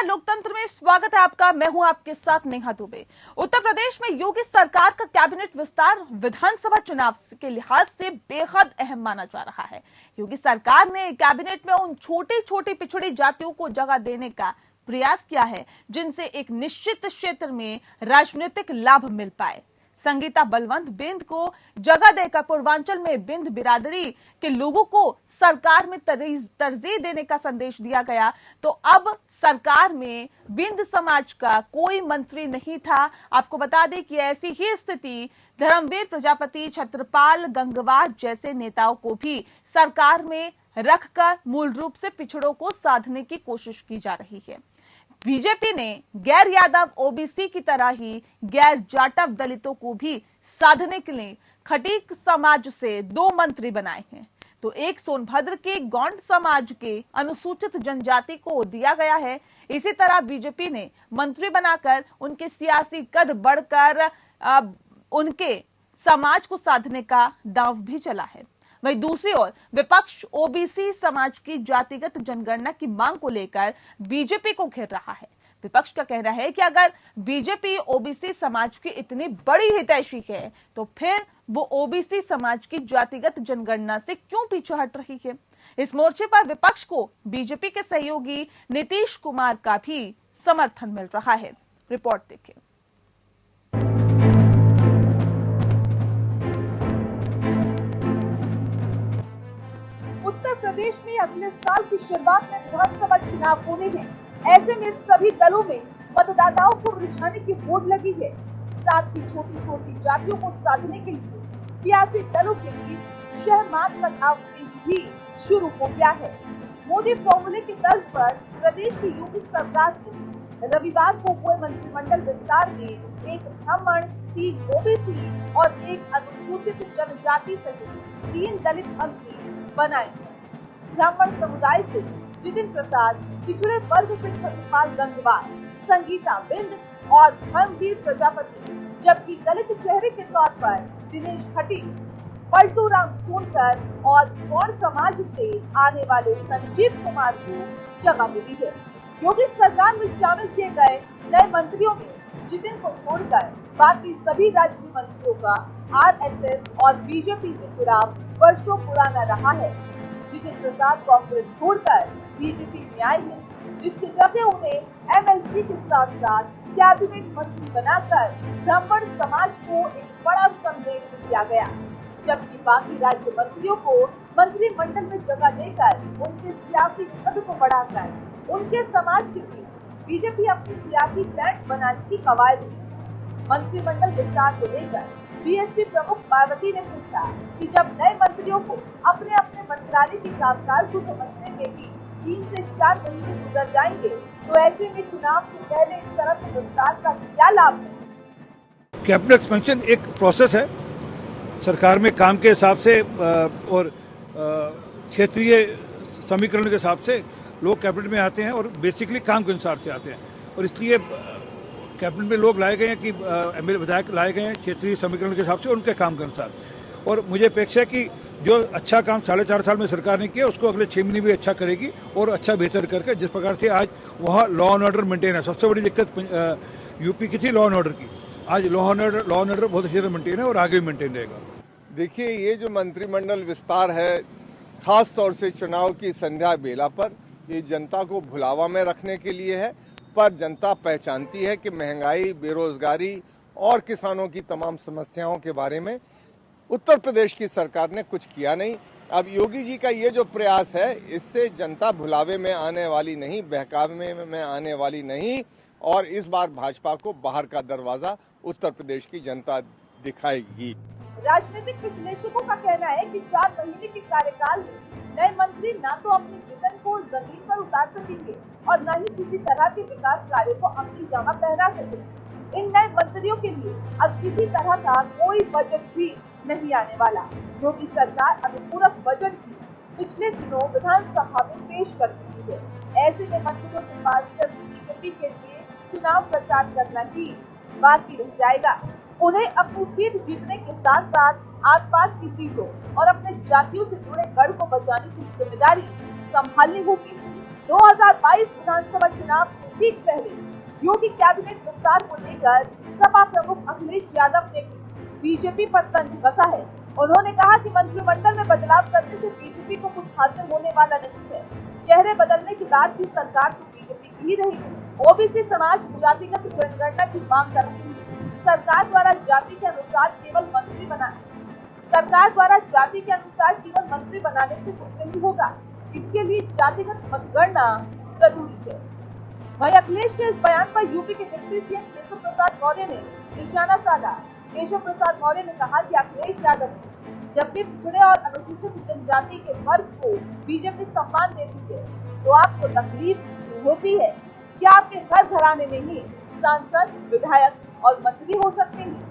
नमस्कार, लोकतंत्र में स्वागत है आपका। मैं हूं आपके साथ नेहा दुबे। उत्तर प्रदेश में योगी सरकार का कैबिनेट विस्तार विधानसभा चुनाव के लिहाज से बेहद अहम माना जा रहा है। योगी सरकार ने कैबिनेट में उन छोटी छोटी पिछड़ी जातियों को जगह देने का प्रयास किया है जिनसे एक निश्चित क्षेत्र में राजनीतिक लाभ मिल पाए। संगीता बलवंत बिंद को जगह देकर पूर्वांचल में बिंद बिरादरी के लोगों को सरकार में तरजीह देने का संदेश दिया गया। तो अब सरकार में बिंद समाज का कोई मंत्री नहीं था। आपको बता दें कि ऐसी ही स्थिति धर्मवीर प्रजापति, छत्रपाल गंगवार जैसे नेताओं को भी सरकार में रखकर मूल रूप से पिछड़ों को साधने की कोशिश की जा रही है। बीजेपी ने गैर यादव ओबीसी की तरह ही गैर जाटव दलितों को भी साधने के लिए खटीक समाज से 2 मंत्री बनाए हैं। तो एक सोनभद्र के गौंड समाज के अनुसूचित जनजाति को दिया गया है। इसी तरह बीजेपी ने मंत्री बनाकर उनके सियासी कद बढ़कर उनके समाज को साधने का दांव भी चला है। वहीं दूसरी ओर विपक्ष ओबीसी समाज की जातिगत जनगणना की मांग को लेकर बीजेपी को घेर रहा है। विपक्ष का कहना है कि अगर बीजेपी ओबीसी समाज की इतनी बड़ी हितैषी है तो फिर वो ओबीसी समाज की जातिगत जनगणना से क्यों पीछे हट रही है। इस मोर्चे पर विपक्ष को बीजेपी के सहयोगी नीतीश कुमार का भी समर्थन मिल रहा है। रिपोर्ट देखिए। उत्तर प्रदेश में अगले साल की शुरुआत में विधानसभा चुनाव होने हैं। ऐसे में सभी दलों में मतदाताओं को रिझाने की होड़ लगी है। साथ ही छोटी छोटी जातियों को साधने के लिए सियासी दलों के बीच शहमात का आवेश भी शुरू हो गया है। मोदी फॉर्मूले की तर्ज पर प्रदेश की योगी सरकार ने रविवार को हुए मंत्रिमंडल विस्तार में एक ब्राह्मण, 3 ओबीसी और एक अनुसूचित जनजाति सहित 3 दलित मंत्री बनाए। ब्राह्मण समुदाय से जितिन प्रसाद, पिछड़े वर्ग से छत्रपाल गंगवार, संगीता बिंद और धर्मवीर प्रजापति, जबकि दलित चेहरे के तौर पर दिनेश खटीक, पलटू राम सोनकर और गौड़ समाज से आने वाले संजीव कुमार को जगह मिली है। योगी सरकार में शामिल किए गए नए मंत्रियों में जितिन को छोड़कर बाकी सभी राज्य मंत्रियों का आरएसएस और बीजेपी से जुड़ाव वर्षों पुराना रहा है। जितिन प्रसाद कांग्रेस छोड़कर बीजेपी में आए हैं, जिसके जगह उन्हें एमएलसी के साथ साथ कैबिनेट मंत्री बनाकर ब्राह्मण समाज को एक बड़ा संदेश दिया गया। जबकि बाकी राज्य मंत्रियों को मंत्रिमंडल में जगह देकर उनके सियासी पद को बढ़ाकर उनके समाज के बीच बीजेपी अपनी सियासी बैंड बनाने की कवायद में। मंत्रिमंडल विस्तार को लेकर बीएसपी प्रमुख मायावती ने पूछा कि जब नए मंत्रियों को अपने अपने मंत्रालय के कामकाज को समझने में भी 3 से 4 महीने गुजर जाएंगे, तो ऐसे में चुनाव से पहले इस तरह के विस्तार का क्या लाभ है। कैबिनेट एक्सपेंशन एक प्रोसेस है। सरकार में काम के हिसाब से और क्षेत्रीय समीकरण के हिसाब से लोग कैबिनेट में आते हैं और बेसिकली काम के अनुसार से आते हैं। और इसलिए कैबिनेट में लोग लाए गए हैं कि एमएलए विधायक लाए गए हैं क्षेत्रीय समीकरण के हिसाब से उनके काम के अनुसार। और मुझे अपेक्षा है कि जो अच्छा काम 4.5 साल में सरकार ने किया उसको अगले 6 महीने भी अच्छा करेगी और अच्छा बेहतर करके, जिस प्रकार से आज वहाँ लॉ एंड ऑर्डर मेंटेन है। सबसे बड़ी दिक्कत यूपी की थी लॉ एंड ऑर्डर की। आज लॉ एंड ऑर्डर बहुत अच्छी तरह मेंटेन है और आगे भी मेंटेन रहेगा। देखिए, ये जो मंत्रिमंडल विस्तार है, खास तौर से चुनाव की संध्या बेला पर, ये जनता को भुलावा में रखने के लिए है। पर जनता पहचानती है कि महंगाई, बेरोजगारी और किसानों की तमाम समस्याओं के बारे में उत्तर प्रदेश की सरकार ने कुछ किया नहीं। अब योगी जी का ये जो प्रयास है, इससे जनता भुलावे में आने वाली नहीं, बहकावे में आने वाली नहीं। और इस बार भाजपा को बाहर का दरवाजा उत्तर प्रदेश की जनता दिखाएगी। राजनीतिक विश्लेषकों का कहना है कि 4 महीने के कार्यकाल में नए मंत्री न तो अपनी विजन को जमीन पर उतार सकेंगे और न ही किसी तरह के विकास कार्य को अपनी जामा पहना सकेंगे। इन नए मंत्रियों के लिए अब किसी तरह का कोई बजट भी नहीं आने वाला। योगी सरकार अनुपूरक बजट भी पिछले दिनों विधानसभा में पेश कर चुकी है। ऐसे में मंत्रियों के पास सिर्फ बीजेपी के लिए चुनाव प्रचार करना ही बाकी रह जाएगा। उन्हें अपनी सीट जीतने के साथ साथ आसपास की सीटों और अपने जातियों से जुड़े गढ़ को बचाने की जिम्मेदारी संभालनी होगी। 2022 विधानसभा चुनाव में ठीक पहले योगी कैबिनेट विस्तार को लेकर सपा प्रमुख अखिलेश यादव ने बीजेपी पर तंज कसा है। उन्होंने कहा कि मंत्रिमंडल में बदलाव करने से बीजेपी को कुछ हासिल होने वाला नहीं है। चेहरे बदलने के बाद भी सरकार तो बीजेपी की ही रहेगी। ओबीसी समाज जातिगत जनगणना की मांग कर रही है। सरकार द्वारा जाति के अनुसार केवल मंत्री बनाने से कुछ नहीं होगा। इसके लिए जातिगत मतगणना जरूरी है। वहीं अखिलेश के इस बयान पर यूपी के डिप्टी सीएम केशव प्रसाद मौर्य ने निशाना साधा। केशव प्रसाद मौर्य ने कहा कि अखिलेश यादव जब भी पिछड़े और अनुसूचित जनजाति के वर्ग को बीजेपी सम्मान देती है तो आपको तकलीफ होती है। क्या आपके घर घराने में ही सांसद, विधायक और मंत्री हो सकते हैं?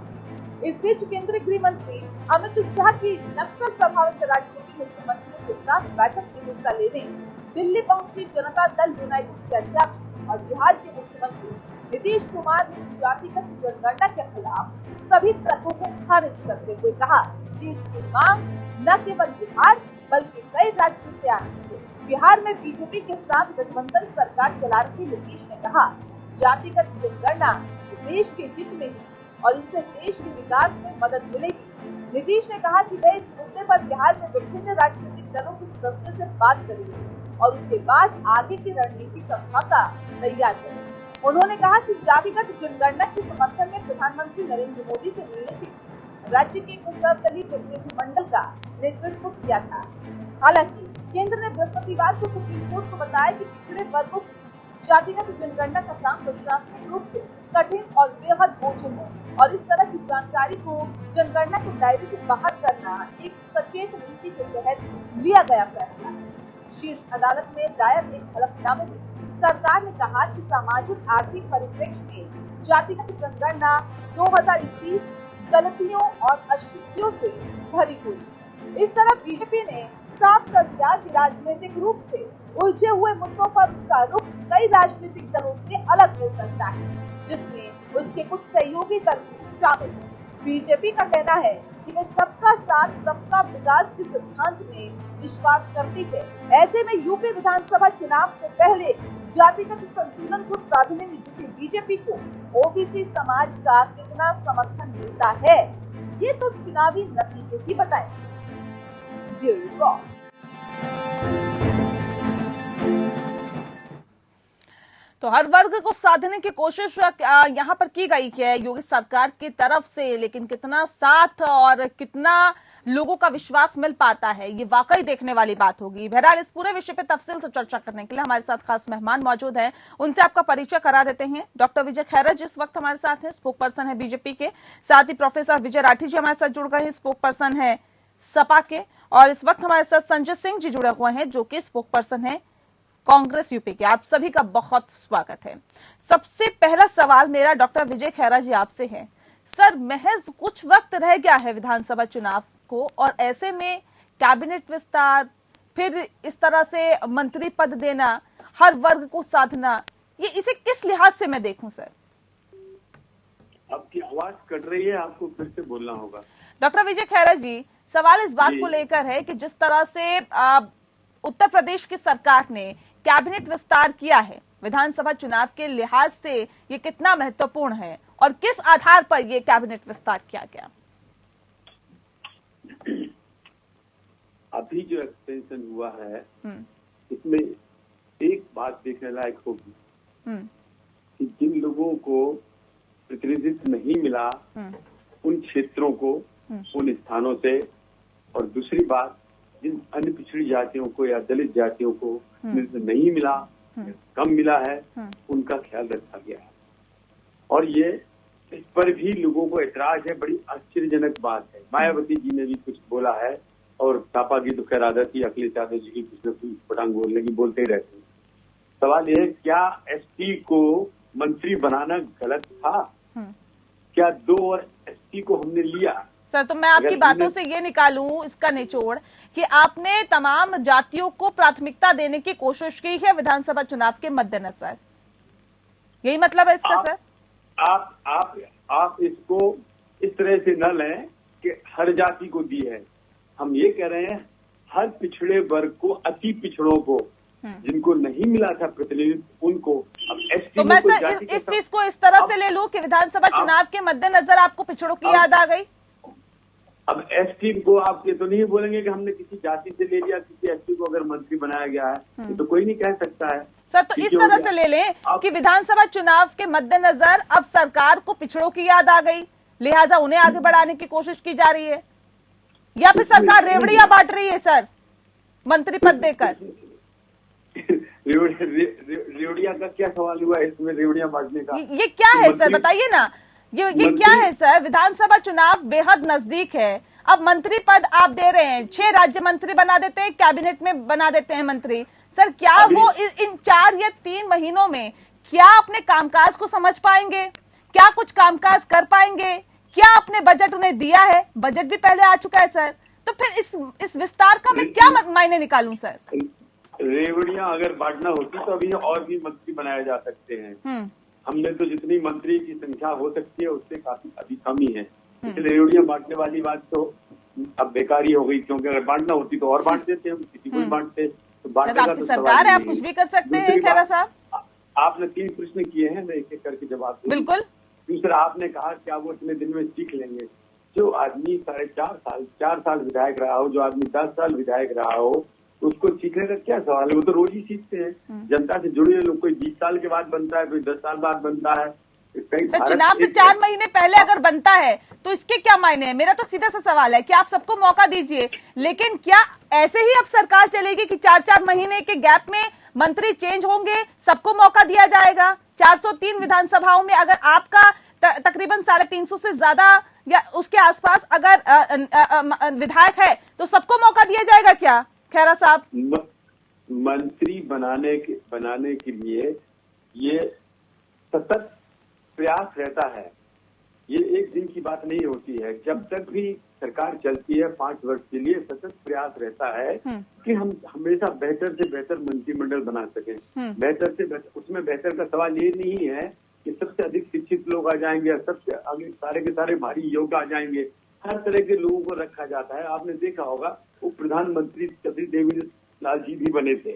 इस बीच केंद्रीय गृह मंत्री अमित शाह की नक्सल प्रभावित राज्यों के मुख्यमंत्रियों के साथ बैठक में हिस्सा लेने दिल्ली पहुंची जनता दल यूनाइटेड के अध्यक्ष और बिहार के मुख्यमंत्री नीतीश कुमार ने जातिगत जनगणना के खिलाफ सभी तर्कों को खारिज करते हुए कहा कि इसकी मांग न केवल बिहार बल्कि कई राज्यों से आ रही है। बिहार में बीजेपी के साथ गठबंधन सरकार चला रही नीतीश ने कहा, जातिगत जनगणना देश के हित में है और इससे देश के विकास में मदद मिलेगी। नीतीश ने कहा कि वे इस मुद्दे पर बिहार में विभिन्न राजनीतिक दलों के सदस्यों से बात करेंगे और उसके बाद आगे की रणनीति संभावना तैयार करेंगे। उन्होंने कहा कि जातिगत जनगणना के समर्थन में प्रधानमंत्री नरेंद्र मोदी से मिलने के राज्य के एक सर्वदलीय प्रतिनिधिमंडल का नेतृत्व किया था। हालांकि केंद्र ने बृहस्पतिवार को सुप्रीम कोर्ट को बताया कि पिछड़े वर्गों की जातिगत जनगणना का काम प्रशासनिक रूप से कठिन और बेहद बोझिल है और इस तरह की जानकारी को जनगणना के दायरे से बाहर करना एक सचेत नीति के तहत लिया गया फैसला है। शीर्ष अदालत में दायर एक हलफनामे में सरकार ने कहा कि सामाजिक आर्थिक परिप्रेक्ष्य में जातिगत जनगणना 2021 गलतियों और अशिष्टियों से भरी हुई। इस तरह बीजेपी ने साफ कर दिया कि राजनीतिक रूप से उलझे हुए मुद्दों पर उसका रुख कई राजनीतिक दलों से अलग हो सकता है, जिसमें उसके कुछ सहयोगी दल शामिल हैं। बीजेपी का कहना है कि वे सबका साथ सबका विकास के सिद्धांत में विश्वास करती है। ऐसे में यूपी विधानसभा चुनाव से पहले जातिगत संतुलन को साधने में जुटी बीजेपी को ओबीसी समाज का कितना समर्थन मिलता है, ये तो चुनावी नतीजे ही बताएंगे। तो हर वर्ग को साधने की कोशिश यहाँ पर की गई है योगी सरकार की तरफ से, लेकिन कितना साथ और कितना लोगों का विश्वास मिल पाता है ये वाकई देखने वाली बात होगी। बहरहाल इस पूरे विषय पर तफसील से चर्चा करने के लिए हमारे साथ खास मेहमान मौजूद हैं, उनसे आपका परिचय करा देते हैं। डॉक्टर विजय खैरा जी इस वक्त हमारे साथ हैं, स्पोक पर्सन है बीजेपी के। साथ ही प्रोफेसर विजय राठी जी हमारे साथ जुड़ गए हैं, स्पोक पर्सन है सपा के। और इस वक्त हमारे साथ संजय सिंह जी जुड़े हुए हैं जो कि स्पोक पर्सन है कांग्रेस यूपी के। आप सभी का बहुत स्वागत है। सबसे पहला सवाल मेरा डॉक्टर विजय खैरा जी आपसे है। सर, महज कुछ वक्त रह गया है विधानसभा चुनाव को और ऐसे में कैबिनेट विस्तार, फिर इस तरह से मंत्री पद देना, हर वर्ग को साधना, ये इसे किस लिहाज से मैं देखूं सर? आपकी आवाज कट रही है, आपको फिर से बोलना होगा। डॉक्टर विजय खैरा जी, सवाल इस बात को लेकर है कि जिस तरह से उत्तर प्रदेश की सरकार ने कैबिनेट विस्तार किया है, विधानसभा चुनाव के लिहाज से ये कितना महत्वपूर्ण है और किस आधार पर ये कैबिनेट विस्तार किया गया? अभी जो एक्सटेंशन हुआ है इसमें एक बात देखने लायक होगी कि जिन लोगों को प्रतिनिधित्व नहीं मिला उन क्षेत्रों को, उन स्थानों से, और दूसरी बात जिन अन्य पिछड़ी जातियों को या दलित जातियों को नहीं मिला, कम मिला है, उनका ख्याल रखा गया है। और ये इस पर भी लोगों को ऐतराज है। बड़ी आश्चर्यजनक बात है। मायावती जी ने भी कुछ बोला है और सपा की तो खैर आदत ही अखिलेश यादव जी की कुछ न कुछ पटांग बोलने की बोलते ही रहते हैं। सवाल यह है, क्या एसटी को मंत्री बनाना गलत था? क्या 2 और एसटी को हमने लिया? सर, तो मैं आपकी बातों से ये निकालूं इसका निचोड़ कि आपने तमाम जातियों को प्राथमिकता देने की कोशिश की है विधानसभा चुनाव के मद्देनजर, यही मतलब है इसका? सर, आप इसको इस तरह से न लें कि हर जाति को दी है। हम ये कह रहे हैं हर पिछड़े वर्ग को, अति पिछड़ों को जिनको नहीं मिला था प्रतिनिधित्व उनको अब एसटी तो मैं सर इस चीज को इस तरह से ले लूं कि विधानसभा चुनाव के मद्देनजर आपको पिछड़ों की याद आ गई। अब एसटी को आप ये तो नहीं बोलेंगे कि हमने किसी जाति से ले लिया, किसी एसटी को अगर मंत्री बनाया गया है, ये तो कोई नहीं कह सकता है सर। तो इस तरह से ले लें कि विधानसभा चुनाव के मद्देनजर अब सरकार को पिछड़ों की याद आ गई, लिहाजा उन्हें आगे बढ़ाने की कोशिश की जा रही है, या फिर सरकार रेवड़ियां बांट रही है सर मंत्री पद देकर। रेवड़िया का क्या सवाल हुआ इसमें, रेवड़ियां बांटने का? ये क्या है सर, बताइए ना, ये क्या है सर? विधानसभा चुनाव बेहद नजदीक है, अब मंत्री पद आप दे रहे हैं, 6 राज्य मंत्री बना देते हैं, कैबिनेट में बना देते हैं मंत्री। सर क्या वो इन 4 या 3 महीनों में क्या अपने कामकाज को समझ पाएंगे, क्या कुछ कामकाज कर पाएंगे, क्या अपने बजट उन्हें दिया है? बजट भी पहले आ चुका है सर, तो फिर इस विस्तार का मैं क्या मायने निकालूं सर? रेवड़ियां अगर बांटना होती तो अभी और भी मंत्री बनाए जा सकते हैं। हमने तो जितनी मंत्री की संख्या हो सकती है उससे काफी अभी कम ही है, इसलिए रेवड़ियां बांटने वाली बात तो अब बेकार ही हो गई, क्योंकि अगर बांटना होती तो और बांट देते, हम किसी को बांटते तो बांटने का तो सरकार है, आप कुछ भी कर सकते हैं। खैरा साहब आपने 3 प्रश्न किए हैं, मैं एक एक करके जवाब दूं। बिल्कुल। दूसरा आपने कहा क्या वो इतने दिन में सीख लेंगे? जो आदमी 4 साल विधायक रहा हो, जो आदमी 10 साल विधायक रहा हो, उसको सीखने का क्या सवाल है? वो तो रोज ही सीखते हैं। जनता से जुड़े लोग, कोई 20 साल के बाद बनता है, कोई 10 साल बाद बनता है। सर चुनाव से 4 महीने पहले अगर बनता है तो इसके क्या मायने हैं? मेरा तो सीधा सा सवाल है कि आप सबको मौका दीजिए, लेकिन क्या ऐसे ही अब सरकार चलेगी कि 4-4 महीने के गैप में मंत्री चेंज होंगे, सबको मौका दिया जाएगा? 403 विधानसभाओं में अगर आपका तकरीबन 350 से ज्यादा या उसके आसपास अगर विधायक है तो सबको मौका दिया जाएगा क्या खैरा साहब? मंत्री बनाने के लिए ये सतत प्रयास रहता है, ये एक दिन की बात नहीं होती है। जब तक भी सरकार चलती है 5 वर्ष के लिए सतत प्रयास रहता है कि हम हमेशा बेहतर से बेहतर मंत्रिमंडल बना सकें। बेहतर से बेहतर, उसमें बेहतर का सवाल ये नहीं है कि सबसे अधिक शिक्षित लोग आ जाएंगे, सबसे आगे सारे के सारे भारी योग्य आ जाएंगे। हर तरह के लोगों को रखा जाता है। आपने देखा होगा वो प्रधानमंत्री कपिल देवी लाल जी भी बने थे।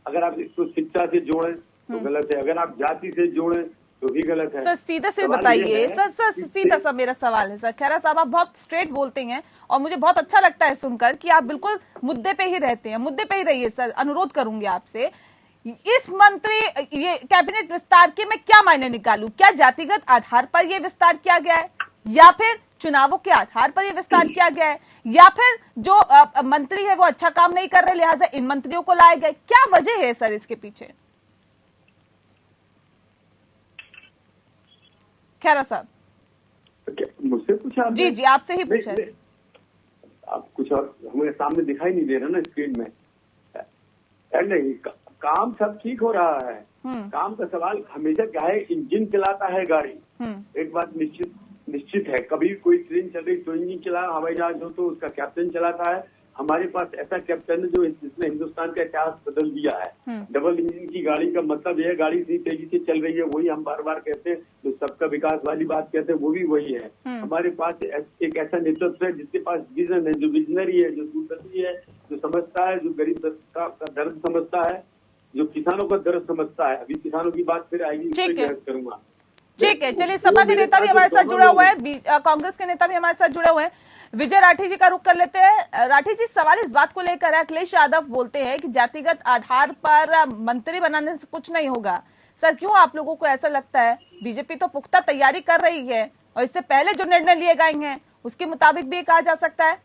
अगर आप इसको शिक्षा से जोड़ें तो गलत है, अगर आप जाति से जोड़ें तो भी गलत है। सर सीधे से बताइए सर सीधा सा मेरा सवाल है सर। खैरा साहब आप बहुत स्ट्रेट बोलते हैं और मुझे बहुत अच्छा लगता है सुनकर कि आप बिल्कुल मुद्दे पे ही रहते हैं। मुद्दे पे ही रहिए सर, अनुरोध करूंगी आपसे। इस मंत्री ये कैबिनेट विस्तार के मैं क्या मायने निकालूं? क्या जातिगत आधार पर ये विस्तार किया गया है, या फिर चुनावों के आधार पर ये विस्तार किया गया है, या फिर जो मंत्री है वो अच्छा काम नहीं कर रहे लिहाजा इन मंत्रियों को लाए गए? क्या वजह है सर इसके पीछे? खैरा साहब मुझसे पूछा? जी आपसे ही पूछा। आप कुछ और हमारे सामने दिखाई नहीं दे रहा ना स्क्रीन में। नहीं, काम सब ठीक हो रहा है। काम का सवाल हमेशा क्या है, इंजन चलाता है गाड़ी। एक बात निश्चित है, कभी कोई ट्रेन चल रही तो इंजन चला, हवाई जहाज हो तो उसका कैप्टन चलाता है। हमारे पास ऐसा कैप्टन है जो जिसने हिंदुस्तान का इतिहास बदल दिया है। डबल इंजन की गाड़ी का मतलब यह गाड़ी इतनी तेजी से चल रही है, वही हम बार बार कहते हैं। जो सबका विकास वाली बात कहते हैं वो भी वही है। हमारे पास एक ऐसा नेतृत्व है जिसके पास विजन है, जो विजनरी है, जो दूरदर्शी है, जो समझता है, जो गरीब का दर्द समझता है, जो किसानों का दर्द समझता है। अभी किसानों की बात फिर आएगी, उस पर बहस करूंगा। ठीक है, चलिए सपा के नेता भी हमारे साथ जुड़ा हुआ है, कांग्रेस के नेता भी हमारे साथ जुड़े हुए हैं। विजय राठी जी का रुख कर लेते हैं। राठी जी सवाल इस बात को लेकर है, अखिलेश यादव बोलते हैं कि जातिगत आधार पर मंत्री बनाने से कुछ नहीं होगा। सर क्यों आप लोगों को ऐसा लगता है? बीजेपी तो पुख्ता तैयारी कर रही है और इससे पहले जो निर्णय लिए गए हैं उसके मुताबिक भी कहा जा सकता है।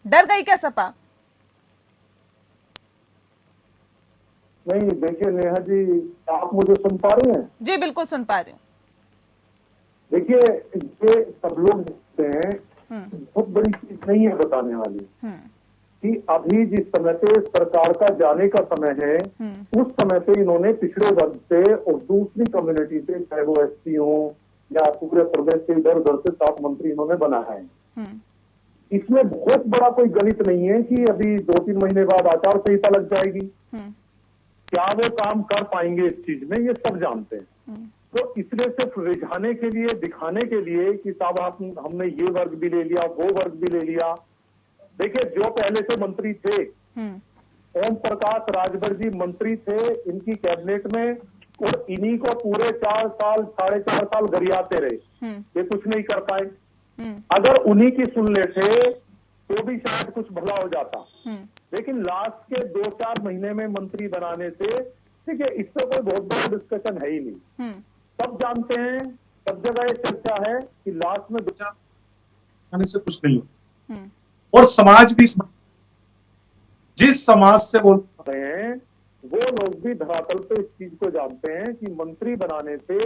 डर गई क्या सपा? नहीं देखिए नेहा जी, आप मुझे सुन पा रहे हैं? जी बिल्कुल सुन पा रही हूँ। देखिए ये सब लोग देखते हैं, बहुत बड़ी चीज नहीं है बताने वाली कि अभी जिस समय पे सरकार का जाने का समय है उस समय पे इन्होंने पिछड़े वर्ग से और दूसरी कम्युनिटी से, चाहे वो एससी हो या पूरे प्रदेश से इधर उधर से 7 मंत्री इन्होंने बनाए हैं। इसमें बहुत बड़ा कोई गणित नहीं है कि अभी 2-3 महीने बाद आचार संहिता लग जाएगी। क्या वो काम कर पाएंगे इस चीज में, ये सब जानते हैं। तो इसलिए सिर्फ रिझाने के लिए, दिखाने के लिए कि साहब हमने ये वर्ग भी ले लिया, वो वर्ग भी ले लिया। देखिए जो पहले से मंत्री थे ओम प्रकाश राजभर जी मंत्री थे इनकी कैबिनेट में, और इन्हीं को पूरे 4 साल 4.5 साल गरियाते रहे, ये कुछ नहीं कर पाए। अगर उन्हीं की सुन लेते तो भी शायद कुछ भला हो जाता, लेकिन लास्ट के 2-4 महीने में मंत्री बनाने से, ठीक है, इससे कोई बहुत बड़ा डिस्कशन है ही नहीं। सब जानते हैं, सब जगह ये चर्चा है कि लास्ट में 2-4 आने से कुछ नहीं हो। और समाज भी जिस समाज से बोल रहे हैं वो लोग भी धरातल पे इस चीज को जानते हैं कि मंत्री बनाने से,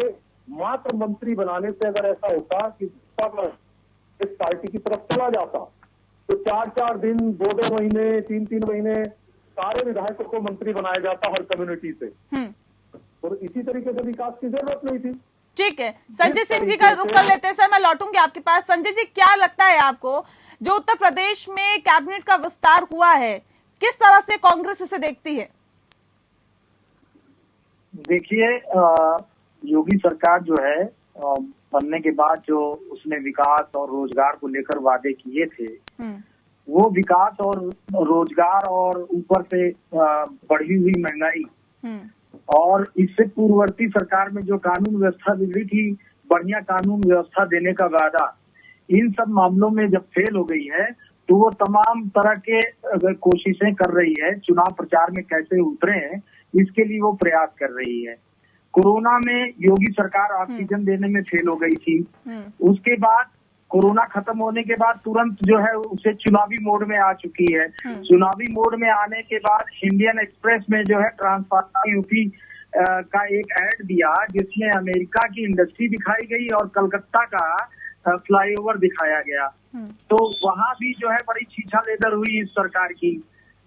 मात्र मंत्री बनाने से अगर ऐसा होता कि इस पार्टी की तरफ चला जाता तो 4-4 दिन, 2-2 महीने, 3-3 महीने सारे विधायकों को मंत्री बनाया जाता हर कम्युनिटी से, और इसी तरीके से विकास की जरूरत नहीं थी। ठीक है, संजय सिंह जी का रुख कर लेते हैं। सर, मैं लौटूंगी आपके पास। संजय जी, क्या लगता है आपको, जो उत्तर प्रदेश में कैबिनेट का विस्तार हुआ है, किस तरह से कांग्रेस इसे देखती है? देखिए, योगी सरकार जो है बनने के बाद जो उसने विकास और रोजगार को लेकर वादे किए थे, वो विकास और रोजगार और ऊपर से बढ़ी हुई महंगाई और इससे पूर्ववर्ती सरकार में जो कानून व्यवस्था बिगड़ी थी, बढ़िया कानून व्यवस्था देने का वादा, इन सब मामलों में जब फेल हो गई है तो वो तमाम तरह के कोशिशें कर रही है, चुनाव प्रचार में कैसे उतरे हैं इसके लिए वो प्रयास कर रही है। कोरोना में योगी सरकार ऑक्सीजन देने में फेल हो गई थी, उसके बाद कोरोना खत्म होने के बाद तुरंत जो है उसे चुनावी मोड में आ चुकी है। चुनावी मोड में आने के बाद इंडियन एक्सप्रेस में जो है ट्रांसफार्मर यूपी का एक ऐड दिया जिसमें अमेरिका की इंडस्ट्री दिखाई गई और कलकत्ता का फ्लाईओवर दिखाया गया, तो वहां भी जो है बड़ी छीछा लेदर हुई इस सरकार की।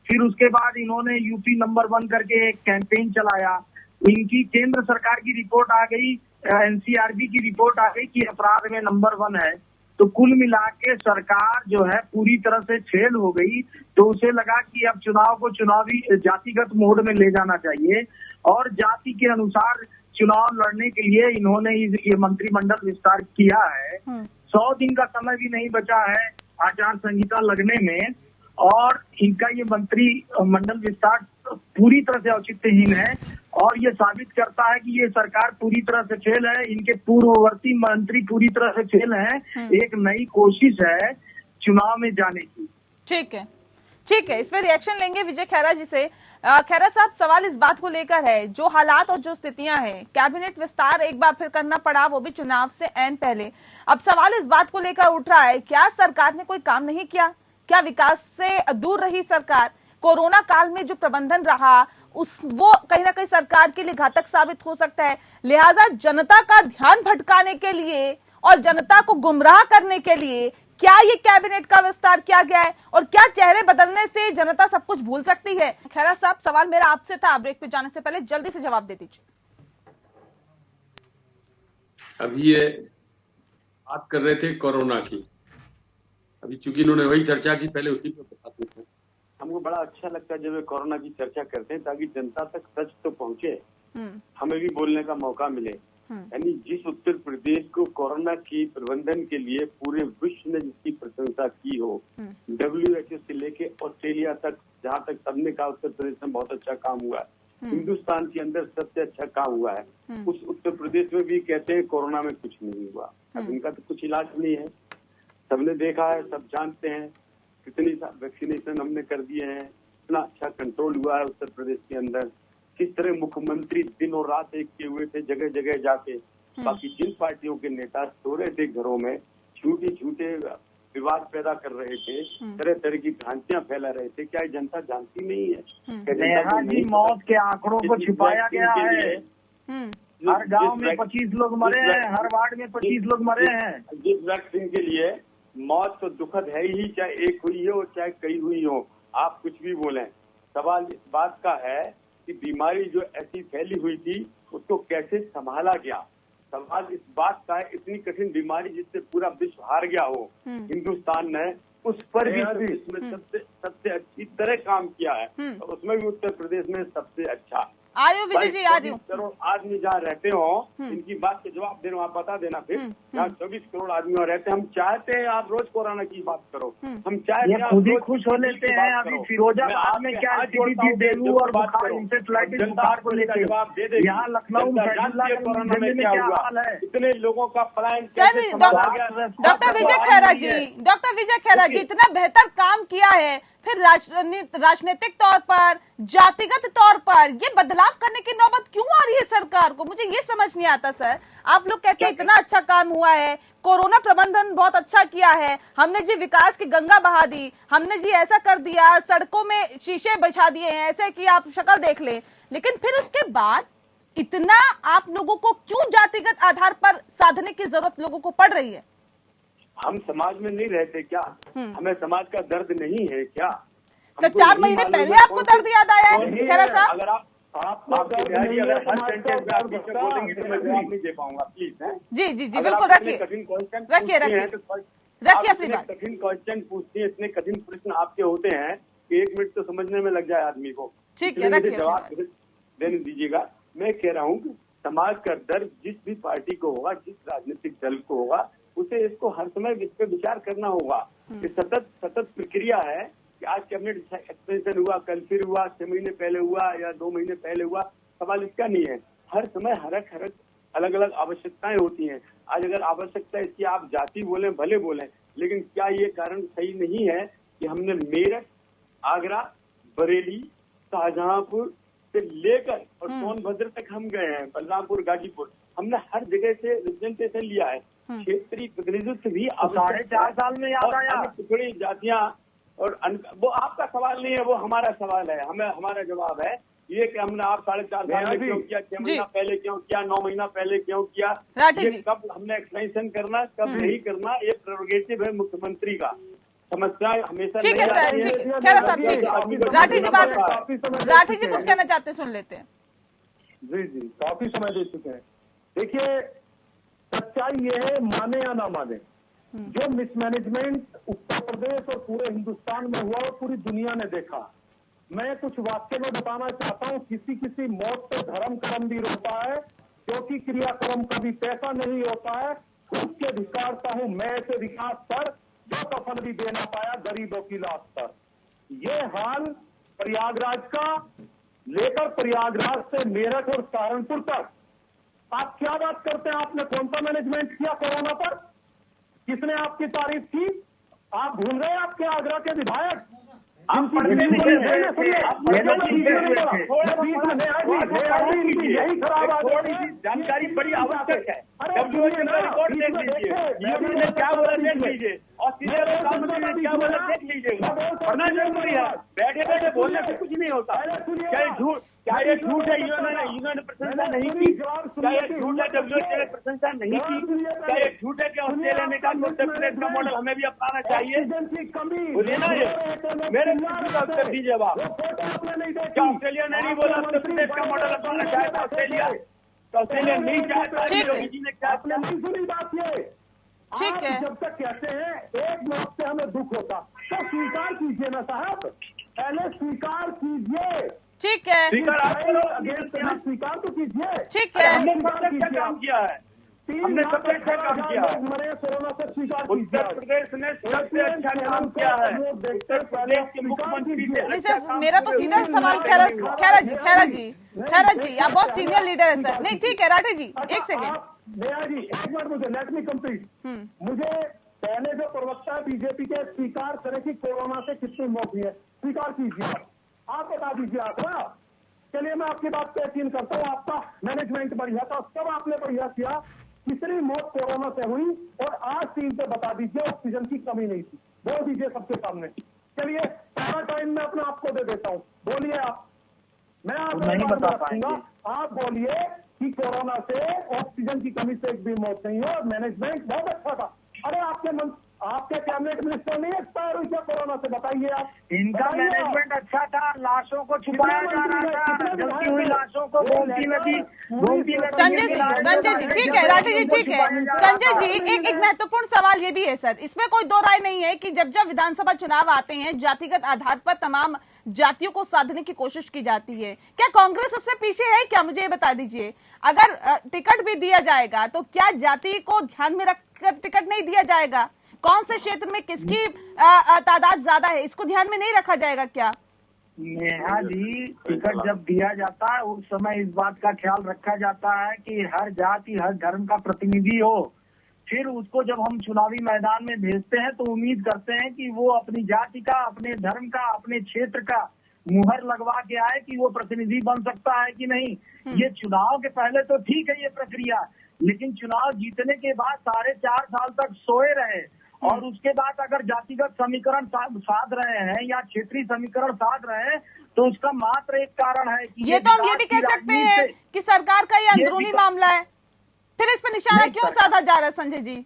फिर उसके बाद इन्होंने यूपी नंबर 1 करके एक कैंपेन चलाया, इनकी केंद्र सरकार की रिपोर्ट आ गई, एनसीआरबी की रिपोर्ट आ गई कि अपराध में नंबर 1 है। तो कुल मिला के सरकार जो है पूरी तरह से फेल हो गई, तो उसे लगा कि अब चुनाव को चुनावी जातिगत मोड में ले जाना चाहिए और जाति के अनुसार चुनाव लड़ने के लिए इन्होंने ये मंत्रिमंडल विस्तार किया है। 100 दिन का समय भी नहीं बचा है आचार संहिता लगने में, और इनका ये मंत्रिमंडल विस्तार पूरी तरह से औचित्यहीन है और ये साबित करता है कि ये सरकार पूरी तरह से फेल है, इनके पूर्ववर्ती मंत्री पूरी तरह से फेल हैं। एक नई कोशिश है चुनाव में जाने की। ठीक है, ठीक है, इस पे रिएक्शन लेंगे विजय खैरा जी से। खैरा साहब, सवाल इस बात को लेकर है, जो हालात और जो स्थितियां हैं, कैबिनेट विस्तार एक बार फिर करना पड़ा, वो भी चुनाव से ऐन पहले। अब सवाल इस बात को लेकर उठ रहा है, क्या सरकार ने कोई काम नहीं किया? क्या विकास से दूर रही सरकार? कोरोना काल में जो प्रबंधन रहा वो कहीं ना कहीं सरकार के लिए घातक साबित हो सकता है। लिहाजा जनता का ध्यान भटकाने के लिए और जनता को गुमराह करने के लिए क्या ये कैबिनेट का विस्तार किया गया है, और क्या चेहरे बदलने से जनता सब कुछ भूल सकती है? खैरा साहब, सवाल मेरा आपसे था, ब्रेक पे जाने से पहले जल्दी से जवाब दे दीजिए। अभी ये बात कर रहे थे कोरोना की, अभी चूंकि इन्होंने वही चर्चा की, पहले उसी पे बताते थे। हमको बड़ा अच्छा लगता है जब वे कोरोना की चर्चा करते हैं, ताकि जनता तक सच तो पहुंचे, हमें भी बोलने का मौका मिले। यानी जिस उत्तर प्रदेश को कोरोना की प्रबंधन के लिए पूरे विश्व ने जिसकी प्रशंसा की हो, WHO से लेके ऑस्ट्रेलिया तक, जहाँ तक सबने कहा उत्तर प्रदेश में बहुत अच्छा काम हुआ है, हिंदुस्तान के अंदर सबसे अच्छा काम हुआ है, उस उत्तर प्रदेश में भी कहते हैं कोरोना में कुछ नहीं हुआ। अब इनका तो कुछ इलाज नहीं है, सबने देखा है, सब जानते हैं कितनी वैक्सीनेशन हमने कर दिए हैं, इतना अच्छा कंट्रोल हुआ है उत्तर प्रदेश के अंदर, किस तरह मुख्यमंत्री दिन और रात एक किए हुए थे जगह जगह जाके। बाकी जिन पार्टियों के नेता सो रहे थे घरों में, झूठे विवाद पैदा कर रहे थे, तरह तरह की भ्रांतियां फैला रहे थे, क्या जनता जानती नहीं है? मौत के आंकड़ों को छिपाया गया है, हर गांव में 25 लोग मरे हैं, हर वार्ड में 25 लोग मरे हैं। जिस वैक्सीन के लिए मौत तो दुखद है ही, चाहे एक हुई हो चाहे कई हुई हो, आप कुछ भी बोलें, सवाल इस बात का है कि बीमारी जो ऐसी फैली हुई थी उसको कैसे संभाला गया। सवाल इस बात का है, इतनी कठिन बीमारी जिससे पूरा विश्व हार गया हो, हिंदुस्तान ने उस पर भी इसमें सबसे अच्छी तरह काम किया है, और उसमें भी उत्तर प्रदेश में सबसे अच्छा। आ रही हूँ विजय जी, आ रही हूँ। करोड़ आदमी जहाँ रहते हो, इनकी बात के जवाब दे रहा हूँ, आप बता देना फिर। यहाँ 24 करोड़ आदमी और रहते हैं, हम चाहते हैं आप रोज कोरोना की बात करो, हम चाहते हैं खुद ही खुश हो लेते हैं। अभी फिरोजाबाद में क्या स्थिति थी, डेंगू और बुखार, इंसेफ्लाइटिस बुखार को लेकर जवाब दे दे। यहाँ लखनऊ कोरोना में क्या हुआ, इतने लोगों का पलायन सर, कैसे संभाला गया। डॉक्टर विजय खैरा जी इतना बेहतर काम किया है, फिर राजनीतिक तौर पर, जातिगत तौर पर ये बदलाव करने की नौबत क्यों आ रही है सरकार को? मुझे ये समझ नहीं आता सर। आप लोग कहते हैं इतना अच्छा काम हुआ है, कोरोना प्रबंधन बहुत अच्छा किया है, हमने जी विकास की गंगा बहा दी, हमने जी ऐसा कर दिया, सड़कों में शीशे बिछा दिए हैं, ऐसे कि आप शक्ल देख लें, लेकिन फिर उसके बाद इतना आप लोगों को क्यों जातिगत आधार पर साधने की जरूरत लोगों को पड़ रही है? हम समाज में नहीं रहते क्या? हमें समाज का दर्द नहीं है क्या? सर 4 महीने पहले आपको दर्द याद आया है खैरा साहब? अगर बोलेंगे तो मैं जवाब नहीं दे पाऊंगा, प्लीज। जी बिल्कुल, रखिए कठिन क्वेश्चन रखिए अपनी बात। कठिन क्वेश्चन पूछते हैं, इतने कठिन प्रश्न आपके होते हैं कि 1 मिनट तो समझने में लग जाए आदमी को। ठीक है, रखिए जवाब देने दीजिएगा। मैं कह रहा हूँ कि समाज का दर्द जिस भी पार्टी को होगा, जिस राजनीतिक दल को होगा, उसे इसको हर समय इस पे विचार करना होगा। ये सतत प्रक्रिया है कि आज कैबिनेट एक्सपेंशन हुआ, कल फिर हुआ, 6 महीने पहले हुआ या 2 महीने पहले हुआ, सवाल इसका नहीं है। हर समय हर अलग अलग आवश्यकताएं होती हैं। आज अगर आवश्यकता इसकी आप जाति बोले भले बोले, लेकिन क्या ये कारण सही नहीं है कि हमने मेरठ, आगरा, बरेली, शाहजहांपुर से लेकर और सोनभद्र तक हम गए हैं, बलरामपुर, गाजीपुर, हमने हर जगह से रिप्रेजेंटेशन लिया है। क्षेत्रीय प्रतिनिधित्व भी 4.5 साल में याद आया। टुकड़ी जातियां और वो आपका सवाल नहीं है, वो हमारा सवाल है। हमारा जवाब है ये कि हमने आप 4.5 साल में क्यों किया, 6 महीना पहले क्यों किया, 9 महीना पहले क्यों किया, ये कब हमने एक्सटेंशन करना, कब नहीं करना, ये प्रेरोगेटिव है मुख्यमंत्री का। समस्या हमेशा ठीक है सर, ठीक है खैरा साहब, ठीक है। राठी जी कुछ कहना चाहते हैं, सुन लेते हैं। जी काफी समय दे चुके हैं। देखिए सच्चाई ये है, माने या ना माने, जो मिसमैनेजमेंट उत्तर प्रदेश और पूरे हिंदुस्तान में हुआ और पूरी दुनिया ने देखा। मैं कुछ वाक्य में बताना चाहता हूँ। किसी मौत पे धर्म कर्म भी रोता है, क्योंकि क्रियाक्रम का भी पैसा नहीं होता है। खुद के धिकारता हूँ मैं ऐसे विकास पर जो कफन भी देना पाया गरीबों की लाश पर। ये हाल प्रयागराज का लेकर प्रयागराज से मेरठ और सहारनपुर तक आप क्या बात करते हैं? आपने कौन सा मैनेजमेंट किया कोरोना पर? किसने आपकी तारीफ की? आप भूल गए आपके आगरा के विधायक? यही खराब जानकारी बड़ी आवश्यक है। रिकॉर्ड देख लीजिए, क्या बोला देख लीजिए, और क्या बोला देख लीजिएगा, पढ़ना जरूरी है। बैठे बैठे बोलने से कुछ नहीं होता। क्या ये झूठ है? यूएन ने प्रशंसा नहीं की? क्या ये झूठ है WHO ने प्रशंसा नहीं की? क्या ये झूठ है कि ऑस्ट्रेलिया ने कहा उत्तर प्रदेश का मॉडल हमें भी अपनाना चाहिए? बोलिए ना, ये मेरे उत्तर दीजिए आप। क्या ऑस्ट्रेलिया ने नहीं बोला उत्तर प्रदेश का मॉडल अपनाना चाहता? ऑस्ट्रेलिया नहीं चाहता। योगी जी ने क्या आपने नहीं सुनी बात? ये ठीक है, जब तक कहते हैं एक मौत से हमें दुख होता, तो स्वीकार कीजिए ना साहब, पहले स्वीकार कीजिए। ठीक है, स्वीकार तो कीजिए। ठीक है, हमने सबसे अच्छा काम किया है, हमने सबसे अच्छा काम किया है। कोरोना से स्वीकार उत्तर प्रदेश ने सबसे अच्छा काम किया है। उत्तर प्रदेश के मुख्यमंत्री सर मेरा तो सीधा सवाल खैरा जी आप बहुत सीनियर लीडर है सर। नहीं ठीक है, राठी जी एक सेकेंड, नया जी एक मिनट, मुझे लेट मी कंप्लीट। मुझे पहले जो प्रवक्ता बीजेपी के स्वीकार करें कि कोरोना से कितनी मौत हुई है, स्वीकार कीजिए। आप बता दीजिए आंकड़ा। चलिए मैं आपकी बात पे यकीन करता हूँ, आपका मैनेजमेंट बढ़िया था, सब आपने बढ़िया किया। कितनी मौत कोरोना से हुई और आज 3 पे बता दीजिए ऑक्सीजन की कमी नहीं थी, बोल दीजिए सबके सामने। चलिए सारा टाइम मैं अपने आपको दे देता हूँ, बोलिए आप। मैं आपको नहीं बता पाऊंगा, आप बोलिए कि कोरोना से ऑक्सीजन की कमी से एक भी मौत नहीं है और मैनेजमेंट बहुत अच्छा था। अरे आपके कैबिनेट मिनिस्टर नहीं एक्सपायर हुई क्या कोरोना से? बताइए आप। इनका मैनेजमेंट अच्छा था, लाशों को छुपाया जा रहा था, जलती हुई लाशों को गोमती नदी संजय जी ठीक है, राठी जी ठीक है। संजय जी एक महत्वपूर्ण सवाल ये भी है सर, इसमें कोई दो राय नहीं है कि जब विधानसभा चुनाव आते हैं जातिगत आधार पर तमाम जातियों को साधने की कोशिश की जाती है। क्या कांग्रेस उसमें पीछे है क्या, मुझे ये बता दीजिए। अगर टिकट भी दिया जाएगा तो क्या जाति को ध्यान में रखकर टिकट नहीं दिया जाएगा? कौन से क्षेत्र में किसकी तादाद ज्यादा है, इसको ध्यान में नहीं रखा जाएगा क्या? नेहा जी, टिकट जब दिया जाता है उस समय इस बात का ख्याल रखा जाता है कि हर जाति हर धर्म का प्रतिनिधि हो। फिर उसको जब हम चुनावी मैदान में भेजते हैं तो उम्मीद करते हैं कि वो अपनी जाति का, अपने धर्म का, अपने क्षेत्र का मुहर लगवा के आए कि वो प्रतिनिधि बन सकता है कि नहीं। ये चुनाव के पहले तो ठीक है ये प्रक्रिया, लेकिन चुनाव जीतने के बाद 4.5 साल तक सोए रहे और उसके बाद अगर जातिगत समीकरण साध रहे हैं या क्षेत्रीय समीकरण साध रहे हैं तो उसका मात्र एक कारण है कि ये तो हम ये भी कह सकते हैं कि सरकार का ये अंदरूनी मामला है, फिर इस पर निशाना क्यों साधा जा रहा है संजय जी?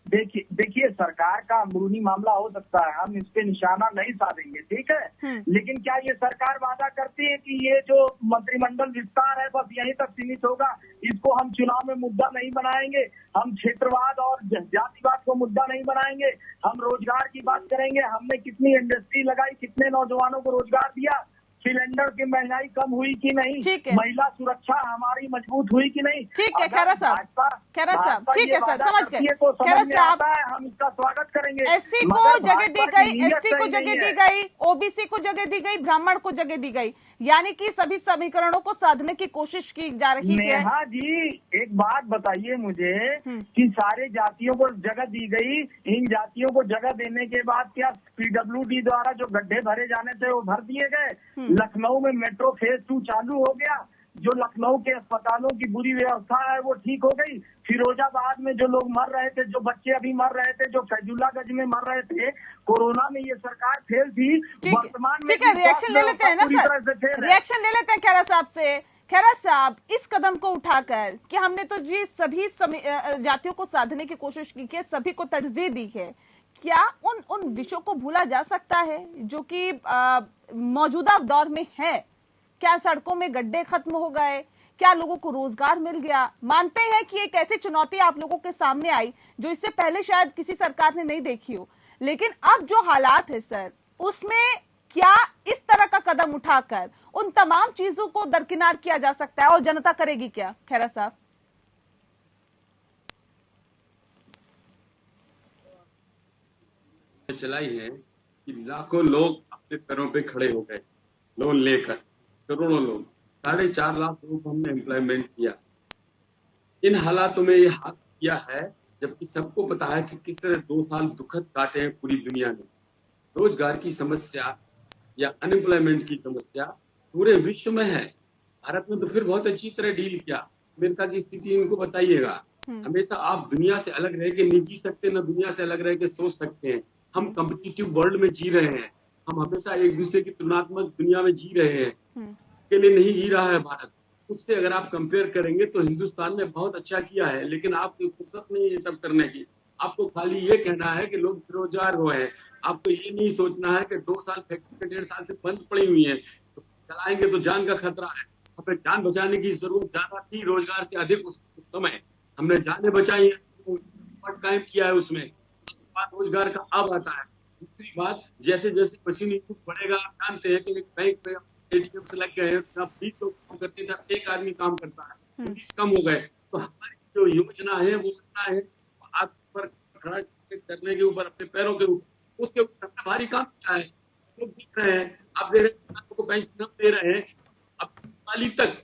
देखिए सरकार का अंदरूनी मामला हो सकता है, हम इस पे निशाना नहीं साधेंगे, ठीक है, लेकिन क्या ये सरकार वादा करती है कि ये जो मंत्रिमंडल विस्तार है बस यहीं तक सीमित होगा, इसको हम चुनाव में मुद्दा नहीं बनाएंगे, हम क्षेत्रवाद और जातिवाद को मुद्दा नहीं बनाएंगे, हम रोजगार की बात करेंगे, हमने कितनी इंडस्ट्री लगाई, कितने नौजवानों को रोजगार दिया, सिलेंडर की महंगाई कम हुई कि नहीं, महिला सुरक्षा हमारी मजबूत हुई कि नहीं। ठीक है खैरा साहब, ठीक है सर, समझ गए। खैरा साहब, हम इसका स्वागत करेंगे। एससी को जगह दी गई, एसटी को जगह दी गई, ओबीसी को जगह दी गई, ब्राह्मण को जगह दी गई, यानी कि सभी समीकरणों को साधने की कोशिश की जा रही है। नेहा जी, एक बात बताइए मुझे कि सारे जातियों को जगह दी गई, इन जातियों को जगह देने के बाद क्या पीडब्ल्यूडी द्वारा जो गड्ढे भरे जाने थे वो भर दिए गए? लखनऊ में मेट्रो फेज 2 चालू हो गया, जो लखनऊ के अस्पतालों की बुरी व्यवस्था है वो ठीक हो गई। फिरोजाबाद में जो लोग मर रहे थे, जो बच्चे अभी मर रहे थे, जो फैजुल्लागंज में मर रहे थे, कोरोना में ये सरकार फेल थी। वर्तमान में ठीक है, रिएक्शन ले लेते हैं ना सर, रिएक्शन ले लेते हैं खैरा साहब से। खैरा साहब, इस कदम को उठाकर कि हमने तो जी सभी जातियों को साधने की कोशिश की है, सभी को तरजीह दी है, क्या उन विषयों को भूला जा सकता है जो कि मौजूदा दौर में है? क्या सड़कों में गड्ढे खत्म हो गए? क्या लोगों को रोजगार मिल गया? मानते हैं कि एक ऐसी चुनौती आप लोगों के सामने आई जो इससे पहले शायद किसी सरकार ने नहीं देखी हो, लेकिन अब जो हालात है सर, उसमें क्या इस तरह का कदम उठाकर उन तमाम चीजों को दरकिनार किया जा सकता है और जनता करेगी क्या? खैरा साहब, चलाई है कि लाखों लोग अपने पैरों पे खड़े हो गए, लोन लेकर करोड़ों लोग, 4.5 लाख लोगों को हमने एम्प्लॉयमेंट किया। इन हालातों में ये हाथ किया है जबकि सबको पता है कि किस तरह 2 साल दुखद काटे हैं पूरी दुनिया ने। रोजगार की समस्या या अनएम्प्लॉयमेंट की समस्या पूरे विश्व में है। भारत में तो फिर बहुत अच्छी तरह डील किया। अमेरिका की स्थिति इनको बताइएगा। हमेशा आप दुनिया से अलग रह के नहीं जी सकते, न दुनिया से अलग रह के सोच सकते हैं। हम कॉम्पिटिटिव वर्ल्ड में जी रहे हैं, हम हमेशा एक दूसरे की तुलनात्मक दुनिया में जी रहे हैं, अकेले नहीं जी रहा है भारत। उससे अगर आप कंपेयर करेंगे तो हिंदुस्तान ने बहुत अच्छा किया है, लेकिन आपकी फुर्सत नहीं है ये सब करने की। आपको खाली ये कहना है कि लोग बेरोजगार हुए हैं, आपको ये नहीं सोचना है कि 2 साल फैक्ट्री 1.5 साल से बंद पड़ी हुई है, तो चलाएंगे तो जान का खतरा है। हमें जान बचाने की जरूरत ज्यादा थी, रोजगार से अधिक उस समय हमने जाने बचाई है, कायम किया है। उसमें रोजगार का अब आता है। दूसरी बात, जैसे जैसे मशीनी युग बढ़ेगा, आप जानते हैं कि एक बैंक में एटीएम से लग गए हैं, 20 लोग काम करते थे, 1 आदमी काम करता है, 20 कम हो गए। तो हमारी जो योजना है वो योजना है आप पर खड़ा करने के ऊपर, अपने पैरों के ऊपर, उसके ऊपर भारी काम किया है। लोग दिख रहे हैं, आप दे रहे हैं, आपको पेंशन दे रहे हैं, अब दिवाली तक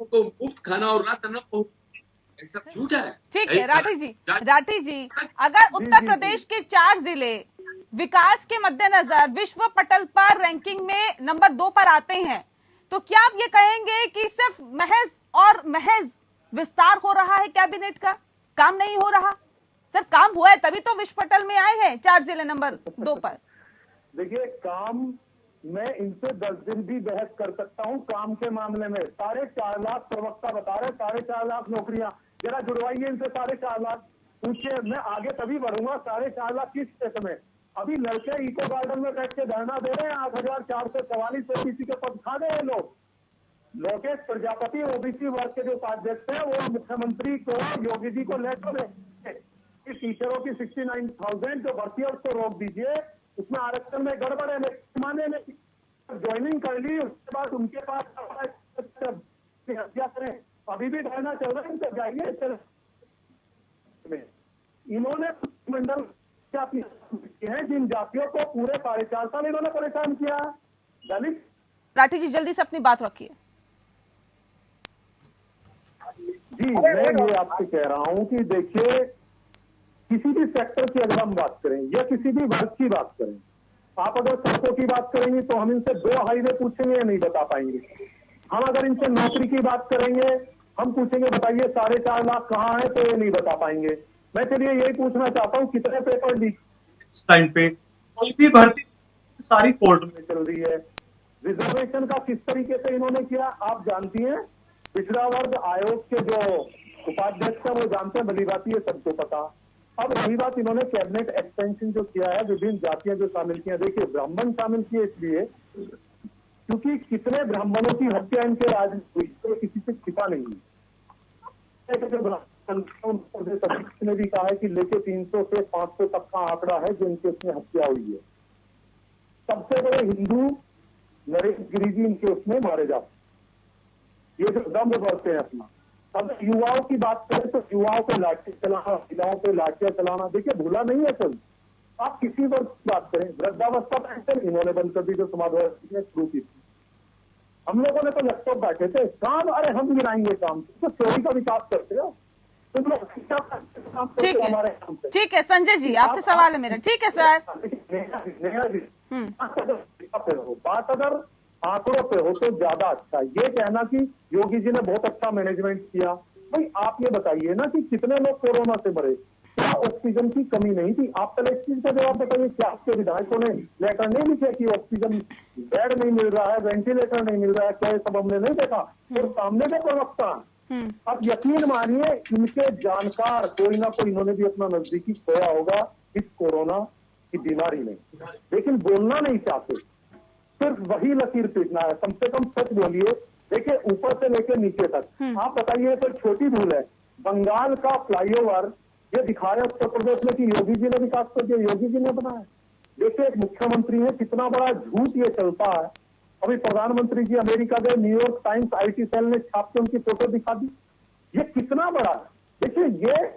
को मुफ्त खाना और राशन पहुंच, सब झूठ है। ठीक है राठी जी, अगर उत्तर प्रदेश के 4 जिले विकास के मद्देनजर विश्व पटल पर रैंकिंग में नंबर 2 पर आते हैं, तो क्या आप ये कहेंगे कि सिर्फ महज विस्तार हो रहा है कैबिनेट का, काम नहीं हो रहा? सर काम हुआ है तभी तो विश्व पटल में आए हैं 4 जिले नंबर 2 पर। देखिए, काम मैं इनसे 10 दिन भी बहस कर सकता हूँ। काम के मामले में 4.5 लाख प्रवक्ता बता रहे, 4.5 लाख नौकरियां, जरा जुड़वाइए इनसे 4.5 लाख, पूछिए। मैं आगे तभी बढ़ूंगा। 4.5 लाख किस क्षेत्र में? अभी लड़के इको गार्डन में बैठ के धरना दे रहे हैं, 8,444 ओबीसी के पद खा गए लोग। लोकेश प्रजापति ओबीसी वर्ग के जो उपाध्यक्ष हैं वो मुख्यमंत्री को, योगी जी को लेटर दें कि टीचरों की 69,000 जो भर्ती है उसको रोक दीजिए, उसमें आरक्षण में गड़बड़ है। माने नहीं, ज्वाइनिंग कर ली, उसके बाद उनके पास हत्या करें, अभी भी धरना चल रहा है, तो जाइए इन्होंने मंडल है जिन जातियों को पूरे 4.5 साल इन्होंने परेशान किया। दलित राठी जी जल्दी से अपनी बात रखिए। जी, मैं ये आपसे कह रहा हूं कि देखिए, किसी भी सेक्टर की अगर हम बात करें या किसी भी वर्ग की बात करें, आप अगर सड़कों की बात करेंगे तो हम इनसे 2 हाईवे पूछेंगे, नहीं बता पाएंगे। हम अगर इनसे नौकरी की बात करेंगे, हम पूछेंगे बताइए 4.5 लाख कहाँ है, तो ये नहीं बता पाएंगे। मैं चलिए यही पूछना चाहता हूँ, कितने पेपर लीक इस टाइम पे कोई भी भर्ती सारी कोर्ट में चल रही है? रिजर्वेशन का किस तरीके से इन्होंने किया आप जानती हैं? पिछड़ा वर्ग आयोग के जो उपाध्यक्ष है वो जानते हैं, भली बात ये सबको पता। अब रही बात, इन्होंने कैबिनेट एक्सटेंशन जो किया है, विभिन्न जातियां जो शामिल किया, देखिए ब्राह्मण शामिल किए इसलिए क्योंकि कितने ब्राह्मणों की हत्या इनके राज में हुई, तो किसी से छिपा नहीं है। ने भी कहा है कि लेके 300 से 500 तक का आंकड़ा है जिनके उसमें हत्या हुई है। सबसे बड़े हिंदू नरेश गिरी जी इनके उसमें मारे जाते, ये जो दम बढ़ते हैं अपना। अब युवाओं की बात करें तो युवाओं पे लाठी चलाना, महिलाओं पे लाठियां चलाना, देखिए भूला नहीं है कोई। आप किसी वर्ग की बात करें, वृद्धावस्था पेंशन इन्होंने बंद कर दी जो समाजवादी ने शुरू की थी। हम लोगों ने तो लैपटॉप बैठे थे, काम अरे हम गिराएंगे काम, तो चोरी का विकास करते हो तुम लोग। ठीक है, ठीक है संजय जी, आपसे सवाल है मेरा। ठीक है सर। बात अगर आंकड़ों पे हो तो ज्यादा अच्छा। ये कहना कि योगी जी ने बहुत अच्छा मैनेजमेंट किया, भाई आप ये बताइए ना कि कितने लोग कोरोना से मरे, क्या ऑक्सीजन की कमी नहीं थी? आप पहले इस चीज का जवाब बताइए, क्या आपके विधायकों ने लेटर नहीं लिखे कि ऑक्सीजन बेड नहीं मिल रहा है, वेंटिलेटर नहीं मिल रहा है? क्या ये सब हमने नहीं देखा? और सामने के प्रवक्ता, अब यकीन मानिए इनके जानकार कोई ना कोई इन्होंने भी अपना नजदीकी खोया होगा इस कोरोना की बीमारी में, लेकिन बोलना नहीं चाहते, सिर्फ वही लकीर पीटना है। कम से कम सच बोलिए। देखिए ऊपर से लेकर नीचे तक आप बताइए, तो छोटी भूल है। बंगाल का फ्लाईओवर ये दिखाया उत्तर प्रदेश में कि योगी जी ने विकास कर दिया, योगी जी ने बनाया। देखिए एक मुख्यमंत्री है, कितना बड़ा झूठ ये चलता है। अभी प्रधानमंत्री जी अमेरिका गए, न्यूयॉर्क टाइम्स IT सेल ने छाप के उनकी फोटो दिखा दी। ये कितना बड़ा है। देखिए ये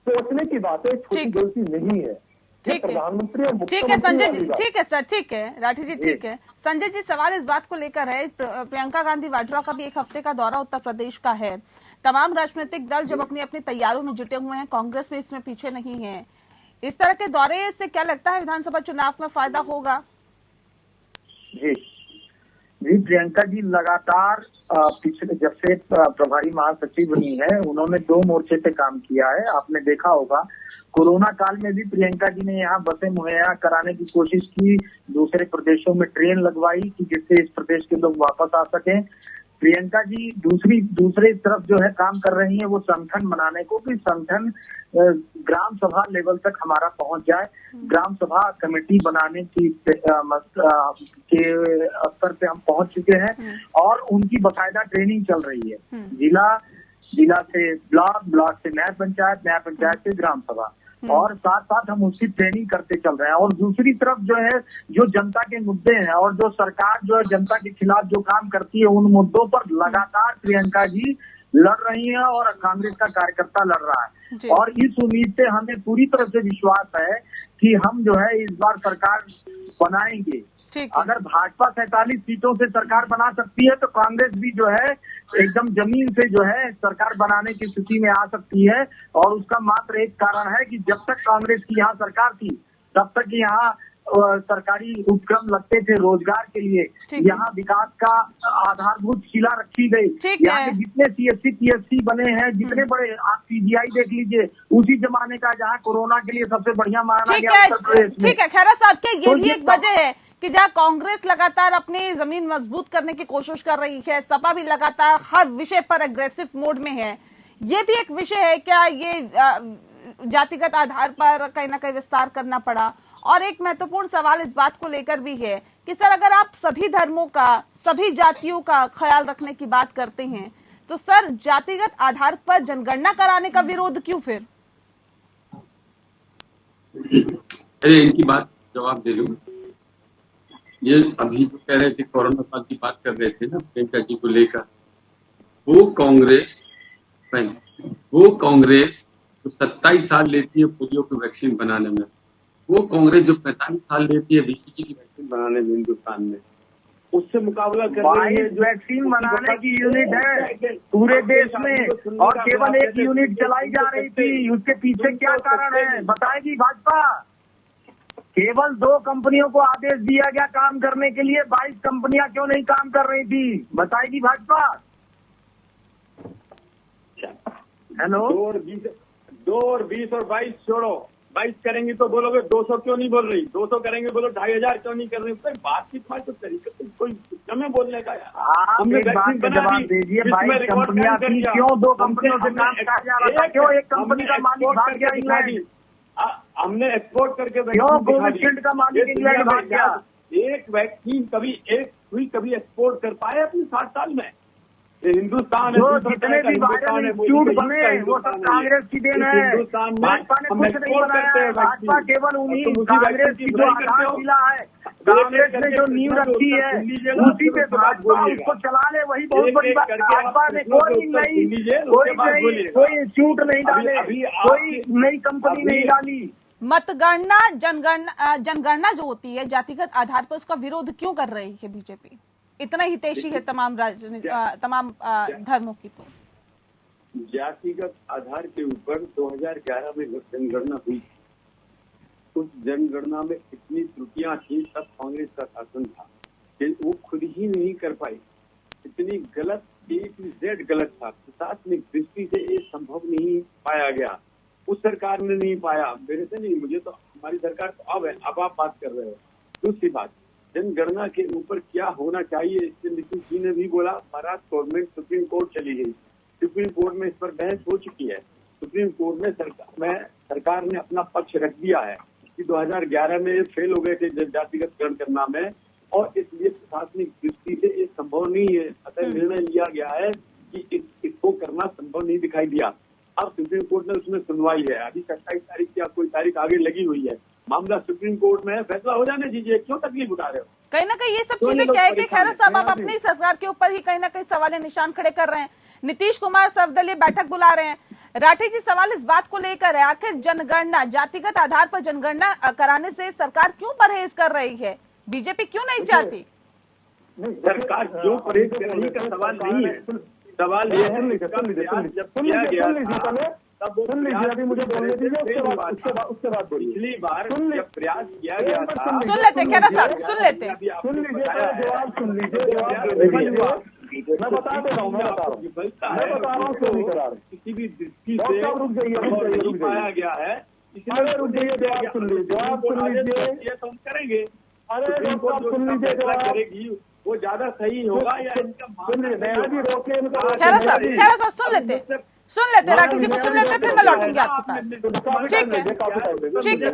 सोचने की बात है, छोटी गलती नहीं है। ठीक है, प्रधानमंत्री और ठीक है संजय जी, ठीक है सर, ठीक है राठी जी, ठीक है। संजय जी सवाल इस बात को लेकर है, प्रियंका गांधी वाड्रा का भी 1 हफ्ते का दौरा उत्तर प्रदेश का है। तमाम राजनीतिक दल जब अपनी अपनी तैयारियों में जुटे हुए हैं, कांग्रेस में इसमें पीछे नहीं है। इस तरह के दौरे से क्या लगता है विधानसभा चुनाव में फायदा होगा? जी जी, प्रियंका जी लगातार पिछले जब से प्रभारी महासचिव बनी है, उन्होंने 2 मोर्चे पे काम किया है। आपने देखा होगा कोरोना काल में भी प्रियंका जी ने यहाँ बसें मुहैया कराने की कोशिश की, दूसरे प्रदेशों में ट्रेन लगवाई कि जिससे इस प्रदेश के लोग वापस आ सकें। प्रियंका जी दूसरे तरफ जो है काम कर रही है वो संगठन बनाने को, कि संगठन ग्राम सभा लेवल तक हमारा पहुंच जाए। ग्राम सभा कमेटी बनाने की के स्तर पे हम पहुंच चुके हैं और उनकी बाकायदा ट्रेनिंग चल रही है। जिला से ब्लॉक, ब्लॉक से न्याय पंचायत से ग्राम सभा, और साथ साथ हम उसकी ट्रेनिंग करते चल रहे हैं। और दूसरी तरफ जो है, जो जनता के मुद्दे हैं और जो सरकार जो है जनता के खिलाफ जो काम करती है, उन मुद्दों पर लगातार प्रियंका जी लड़ रही है और कांग्रेस का कार्यकर्ता लड़ रहा है। और इस उम्मीद से हमें पूरी तरह से विश्वास है कि हम जो है इस बार सरकार बनाएंगे। अगर भाजपा 47 सीटों से सरकार बना सकती है तो कांग्रेस भी जो है एकदम जमीन से जो है सरकार बनाने की स्थिति में आ सकती है। और उसका मात्र एक कारण है कि जब तक कांग्रेस की यहाँ सरकार थी तब तक यहाँ सरकारी उपक्रम लगते थे रोजगार के लिए, यहाँ विकास का आधारभूत शिला रखी गई। यहाँ के जितने CSC PSC बने हैं, जितने बड़े, आप CGI देख लीजिए, उसी जमाने का जहाँ कोरोना के लिए सबसे बढ़िया माना गया उत्तर प्रदेश में। ठीक है खैरा साहब, के ये भी एक वजह है कि जहाँ कांग्रेस लगातार अपनी जमीन मजबूत करने की कोशिश कर रही है, सपा भी लगातार हर विषय पर अग्रेसिव मोड में है, ये भी एक विषय है क्या? ये जातिगत आधार पर कहीं ना कहीं विस्तार करना पड़ा। और एक महत्वपूर्ण सवाल इस बात को लेकर भी है कि सर अगर आप सभी धर्मों का, सभी जातियों का ख्याल रखने की बात करते हैं तो सर जातिगत आधार पर जनगणना कराने का विरोध क्यों फिर? इनकी बात जवाब दे लूं। ये अभी जो कह रहे थे कोरोना काल की बात कर रहे थे ना प्रियंका जी को लेकर, वो कांग्रेस जो 27 साल लेती है पोलियो की वैक्सीन बनाने में, वो कांग्रेस जो 45 साल लेती है बीसीजी की वैक्सीन बनाने में हिंदुस्तान में, उससे मुकाबला कर रही है। 22 वैक्सीन बनाने की यूनिट है पूरे देश में और केवल एक यूनिट चलाई जा रही थी। उसके पीछे क्या कारण है बताएगी भाजपा? केवल 2 कंपनियों को आदेश दिया गया काम करने के लिए, 22 कंपनियां क्यों नहीं काम कर रही थी बताएगी भाजपा? हेलो, 2 और 20 और 22 छोड़ो, 22 करेंगे तो बोलोगे 200 क्यों नहीं बोल रही, 200 करेंगे बोलो 2500 क्यों नहीं कर रही। तो बातचीत में तो तरीका कोई समय बोलने का यार। आप एक बात का जवाब दीजिए, 22 कंपनियां थी, क्यों 2 कंपनियों से काम किया जा रहा था? क्यों एक कंपनी का मालिक भाग गया इंग्लैंड? हमने एक्सपोर्ट करके क्यों कोविशील्ड का मालिक इंग्लैंड भाग गया? एक वैक्सीन कभी एक्सपोर्ट कर पाए अपने 60 साल में? हिंदुस्तान जो जितने भी वायरल इंस्टीट्यूट बने वो सब कांग्रेस की देन है। भाजपा ने कुछ नहीं बनाया है। भाजपा केवल उन्हीं कांग्रेस की जो आधारशिला है, कांग्रेस ने जो नींव रखी है उसी पे भाजपा उसको चला ले, वही बहुत बड़ी बात। भाजपा ने कोई इंस्टीट्यूट नहीं डाले, कोई नई कंपनी नहीं डाली। मतगणना जनगणना जो होती है जातिगत आधार पर, उसका विरोध क्यों कर रही है बीजेपी? इतना हितैषी है तमाम धर्मों की। तो जातिगत आधार के ऊपर 2011 में जनगणना हुई, उस जनगणना में इतनी त्रुटियां थी, तब कांग्रेस का शासन था कि वो खुद ही नहीं कर पाई। इतनी गलत, A to Z गलत था, प्रशासनिक दृष्टि से ये संभव नहीं पाया गया। उस सरकार ने नहीं पाया, मेरे से नहीं, मुझे तो हमारी सरकार तो अब है, अब आप बात कर रहे हो। दूसरी बात, जनगणना के ऊपर क्या होना चाहिए, इससे नीतीश जी ने भी बोला। महाराष्ट्र गवर्नमेंट सुप्रीम कोर्ट चली गई, सुप्रीम कोर्ट में इस पर बहस हो चुकी है। सुप्रीम कोर्ट में सरकार ने अपना पक्ष रख दिया है कि 2011 में फेल हो गए थे जातिगत जनगणना में, और इसलिए प्रशासनिक दृष्टि से ये संभव नहीं है। अतः निर्णय लिया गया है कि इसको करना संभव नहीं दिखाई दिया। अब सुप्रीम कोर्ट ने उसमें सुनवाई है, अभी 27 तारीख या कोई तारीख आगे लगी हुई है। मामला सुप्रीम कोर्ट में है, फैसला हो जाने दीजिए, क्यों तकलीफ उठा रहे हो? कहीं ना कहीं ये सब चीजें क्या है कि खैरा साहब आप अपनी सरकार के ऊपर ही कहीं ना कहीं सवाल निशान खड़े कर रहे हैं। नीतीश कुमार सर्वदलीय बैठक बुला रहे हैं। राठी जी, सवाल इस बात को लेकर है, आखिर जनगणना जातिगत आधार पर जनगणना कराने से सरकार क्यों परहेज कर रही है? बीजेपी क्यों नहीं चाहती? सरकार क्यों परहेज कर रही का सवाल नहीं है, सवाल ये है जब किया गया सुन लीजिए, अभी मुझे बोलने दीजिए, उसके बाद बोलिए। पिछली बार जब प्रयास किया गया था, सुन लेते खैरा साहब, सुन लेते। सुन लीजिए, जवाब सुन लीजिए, मैं बता दे रहा हूँ, किसी भी दृष्टि से रुक पाया गया है। अरे रुक जाइए, जवाब सुन लीजिए, तो हम करेंगे। अरे सुन लीजिए, जवाब करेगी वो ज्यादा सही होगा या इनका खैरा साहब सुन लेते राठी जी को सुन लेते, फिर मैं लौटूंगी आपके पास। ठीक है, ठीक है,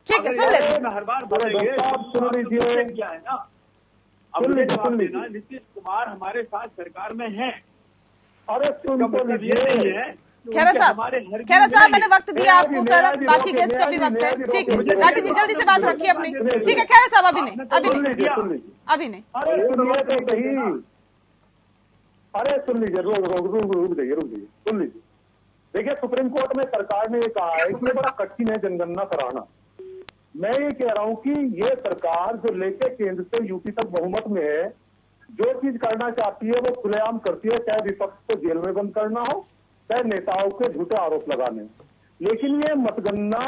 ठीक है, सुन लेते। हर बार बोलेंगे, सुन लीजिए, क्या है ना, अब नीतीश कुमार हमारे साथ सरकार में है। अरे सुन लीजिए खैरा साहब, मैंने वक्त दिया आपको सर, बाकी गेस्ट का भी वक्त है। ठीक है राठी जी, जल्दी से बात रखिए अपनी। ठीक है खैरा साहब, अभी नहीं। अरे सुन लीजिए, रुक जाइए, सुन लीजिए। देखिए, सुप्रीम कोर्ट में सरकार ने ये कहा है कि ये बड़ा कठिन है जनगणना कराना। मैं ये कह रहा हूं कि ये सरकार जो लेके केंद्र से यूपी तक बहुमत में है, जो चीज करना चाहती है वो खुलेआम करती है, चाहे विपक्ष को जेल में बंद करना हो, चाहे नेताओं के झूठे आरोप लगाने। लेकिन ये मतगणना,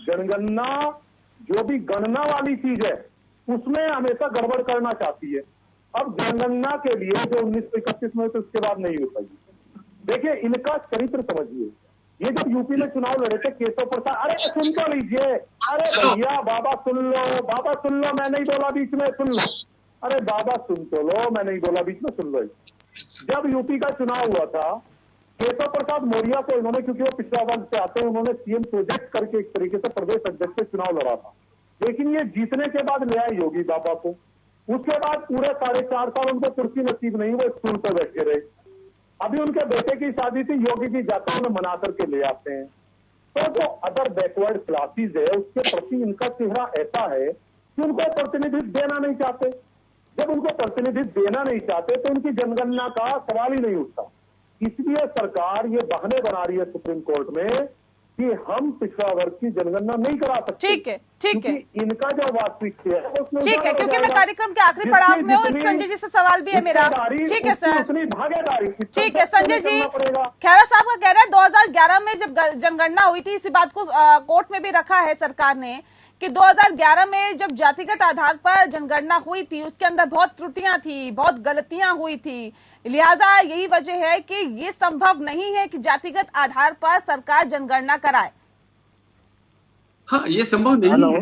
जनगणना, जो भी गणना वाली चीज है, उसमें हमेशा गड़बड़ करना चाहती है। अब जनगणना के लिए जो 1931 में, तो उसके बाद नहीं हो पाएगी। देखिए, इनका चरित्र समझिए। ये जब यूपी में चुनाव लड़े थे केशव प्रसाद, अरे सुन तो लीजिए, अरे भैया बाबा सुन लो, मैं नहीं बोला बीच में, सुन लो। अरे बाबा सुन तो लो, मैं नहीं बोला बीच में, सुन लो। जब यूपी का चुनाव हुआ था, केशव प्रसाद मौर्य को इन्होंने, क्योंकि वो पिछड़ा वर्ग से आते हैं, उन्होंने सीएम प्रोजेक्ट करके एक तरीके से प्रदेश अध्यक्ष से चुनाव लड़ा था। लेकिन ये जीतने के बाद ले आए योगी बाबा को। उसके बाद पूरे 4.5 साल उनको कुर्सी नसीब नहीं, वो स्टूल पर बैठे रहे। अभी उनके बेटे की शादी थी, योगी की जाता में मना करके ले आते हैं। तो जो अदर बैकवर्ड क्लासेज है, उसके प्रति इनका चेहरा ऐसा है कि उनको प्रतिनिधित्व देना नहीं चाहते। जब उनको प्रतिनिधित्व देना नहीं चाहते तो उनकी जनगणना का सवाल ही नहीं उठता। इसलिए सरकार ये बहाने बना रही है सुप्रीम कोर्ट में कि हम पिछड़ा वर्ग की जनगणना नहीं करा सकते। ठीक है, ठीक है, इनका जो वास्तविक है उसमें ठीक है, क्योंकि मैं कार्यक्रम के आखिरी पड़ाव में हूँ। संजय जी से सवाल भी है मेरा। ठीक है सर, भागीदारी। ठीक है संजय जी, खैरा साहब का कह रहे हैं 2011 में जब जनगणना हुई थी, इसी बात को कोर्ट में भी रखा है सरकार ने कि 2011 में जब जातिगत आधार पर जनगणना हुई थी उसके अंदर बहुत त्रुटियां थी, बहुत गलतियां हुई थी, लिहाजा यही वजह है कि ये संभव नहीं है कि जातिगत आधार पर सरकार जनगणना कराए। हाँ, ये संभव नहीं है।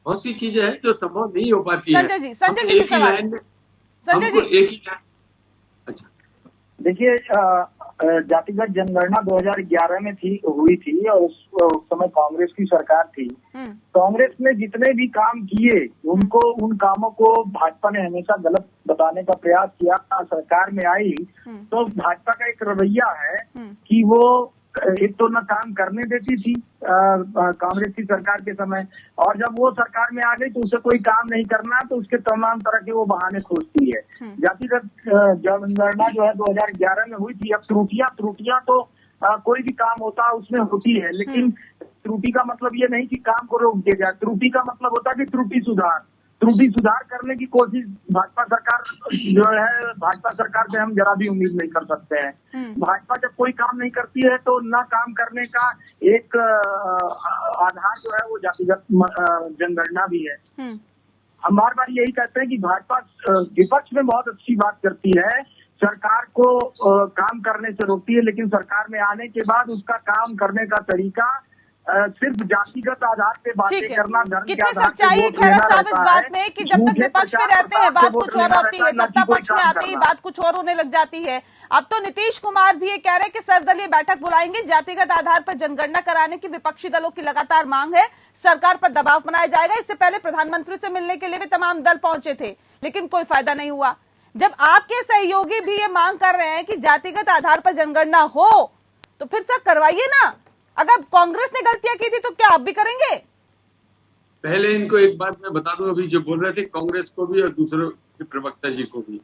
बहुत सी चीजें हैं जो संभव नहीं हो पाती है। संजय जी से सवाल। संजय जी, एक ही अच्छा देखिए, जातिगत जनगणना 2011 में हुई थी और उस समय कांग्रेस की सरकार थी। कांग्रेस ने जितने भी काम किए उन कामों को भाजपा ने हमेशा गलत बताने का प्रयास किया। सरकार में आई तो भाजपा का एक रवैया है कि वो एक तो न काम करने देती थी कांग्रेस की सरकार के समय, और जब वो सरकार में आ गई तो उसे कोई काम नहीं करना तो उसके तमाम तरह के वो बहाने खोजती है। जातिगत जनगणना जो है 2011 में हुई थी। अब त्रुटियां तो कोई भी काम होता है उसमें होती है, लेकिन त्रुटि का मतलब ये नहीं कि काम को रोक दिया जाए। त्रुटि का मतलब होता है कि त्रुटि सुधार करने की कोशिश भाजपा सरकार से हम जरा भी उम्मीद नहीं कर सकते हैं। भाजपा जब कोई काम नहीं करती है तो न काम करने का एक आधार जो है वो जातिगत जनगणना भी है। हम बार बार यही कहते हैं कि भाजपा विपक्ष में बहुत अच्छी बात करती है, सरकार को काम करने से रोकती है, लेकिन सरकार में आने के बाद उसका काम करने का तरीका सिर्फ जातिगत आधार पे बातें करना, धर्म के आधार पे सच्चाई है खैरा साहब इस बात में कि जब तक विपक्ष में रहते हैं बात कुछ और होती है, सत्ता पक्ष में आते ही बात कुछ और होने लग जाती है। अब तो नीतीश कुमार भी ये कह रहे हैं कि सर्वदलीय बैठक बुलाएंगे, जातिगत आधार पर जनगणना कराने की विपक्षी दलों की लगातार मांग है, सरकार पर दबाव बनाया जाएगा। इससे पहले प्रधानमंत्री से मिलने के लिए भी तमाम दल पहुंचे थे, लेकिन कोई फायदा नहीं हुआ। जब आपके सहयोगी भी ये मांग कर रहे हैं कि जातिगत आधार पर जनगणना हो तो फिर सर करवाइए ना। अगर कांग्रेस ने गलतियां की थी तो क्या आप भी करेंगे? पहले इनको एक बात मैं बता दूं, अभी जो बोल रहे थे कांग्रेस को भी और दूसरों के प्रवक्ता जी को भी,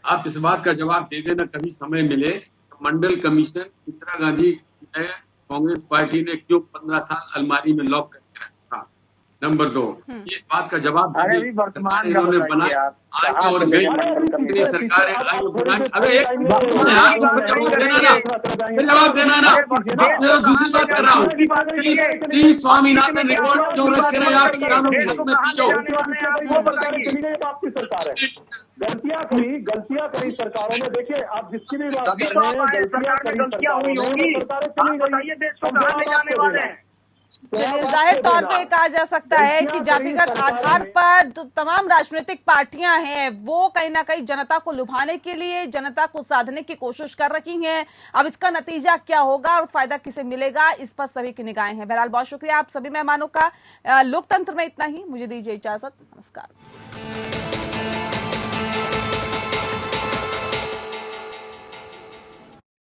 आप इस बात का जवाब दे देना कभी समय मिले। मंडल कमीशन इंदिरा गांधी ने कांग्रेस पार्टी ने क्यों 15 साल अलमारी में लॉक करके रखा? नंबर 2, इस बात का जवाब इन्होंने बनाया आज और गई सरकारें आई बनाई। अरे एक जवाब देना ना, दूसरी बात कर रहा हूँ, स्वामीनाथन रिपोर्ट क्यों रखे रहे आप किसानों की? आपकी सरकार है, गलतियां करी सरकारों ने। देखिए आप जिसकी भी बात कर रहे हैं, गलतियां हुई होंगी, बताइए देश को कहां ले जाने वाले हैं। जाहिर तौर पे कहा जा सकता है कि जातिगत आधार पर जो तमाम राजनीतिक पार्टियां हैं वो कहीं ना कहीं जनता को लुभाने के लिए, जनता को साधने की कोशिश कर रही हैं। अब इसका नतीजा क्या होगा और फायदा किसे मिलेगा, इस पर सभी की निगाहें हैं। बहरहाल बहुत शुक्रिया आप सभी मेहमानों का। लोकतंत्र में इतना ही, मुझे दीजिए इजाजत, नमस्कार।